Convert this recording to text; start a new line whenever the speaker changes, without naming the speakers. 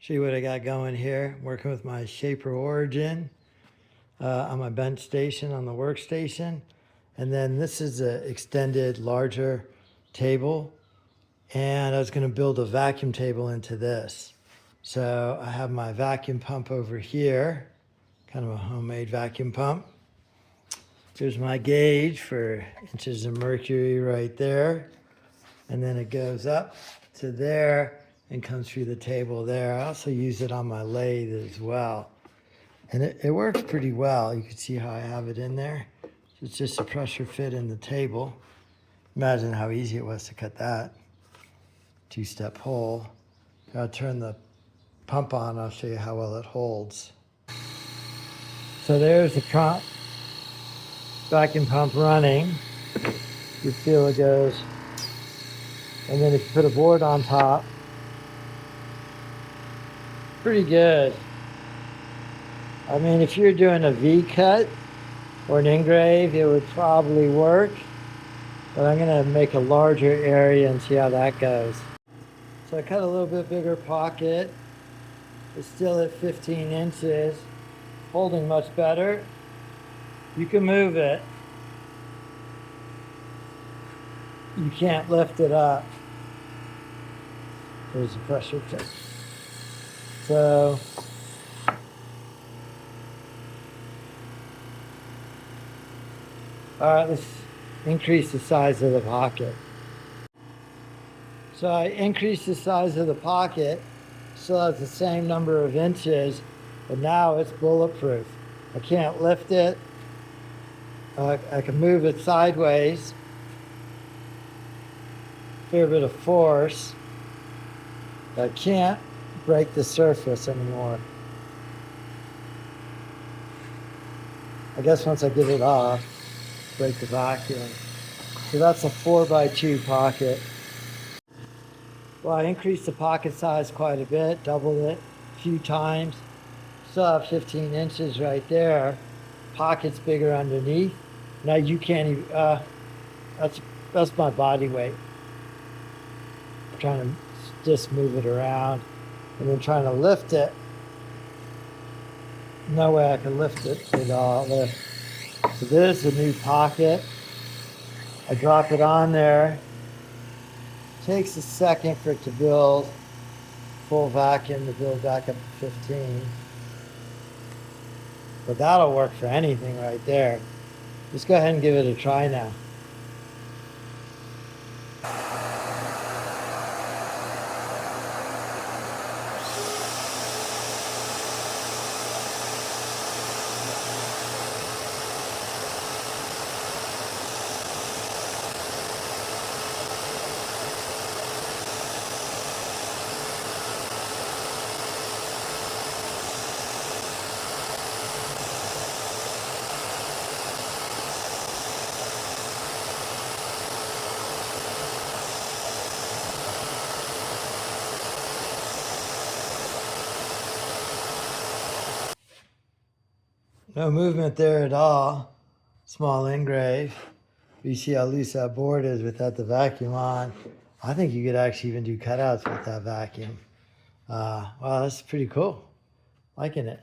Show you what I got going here. Working with my Shaper Origin on my bench station on the workstation. And then this is an extended, larger table. And I was going to build a vacuum table into this. So I have my vacuum pump over here, kind of a homemade vacuum pump. Here's my gauge for inches of mercury right there. And then it goes up to there and comes through the table there. I also use it on my lathe as well. And it works pretty well. You can see how I have it in there. It's just a pressure fit in the table. Imagine how easy it was to cut that. Two-step hole. I'll turn the pump on. I'll show you how well it holds. So there's the vacuum pump running. You feel it goes. And then if you put a board on top, pretty good. I mean, if you're doing a V cut or an engrave, it would probably work. But I'm gonna make a larger area and see how that goes. So I cut a little bit bigger pocket. It's still at 15 inches, holding much better. You can move it. You can't lift it up. There's a pressure test. So, all right, let's increase the size of the pocket. So I increased the size of the pocket, still has the same number of inches, but now it's bulletproof. I can't lift it. I can move it sideways. Fair bit of force. I can't break the surface anymore. I guess once I get it off, break the vacuum. So that's a 4x2 pocket. Well, I increased the pocket size quite a bit, doubled it a few times. Still have 15 inches right there. Pocket's bigger underneath. Now you can't even, that's my body weight. I'm trying to just move it around and then trying to lift it. No way I can lift it at all. So there's the new pocket. I drop it on there. Takes a second for it to build. Full vacuum to build back up to 15. But that'll work for anything right there. Just go ahead and give it a try now. No movement there at all. Small engrave. You see how loose that board is without the vacuum on. I think you could actually even do cutouts with that vacuum. Wow, that's pretty cool. Liking it.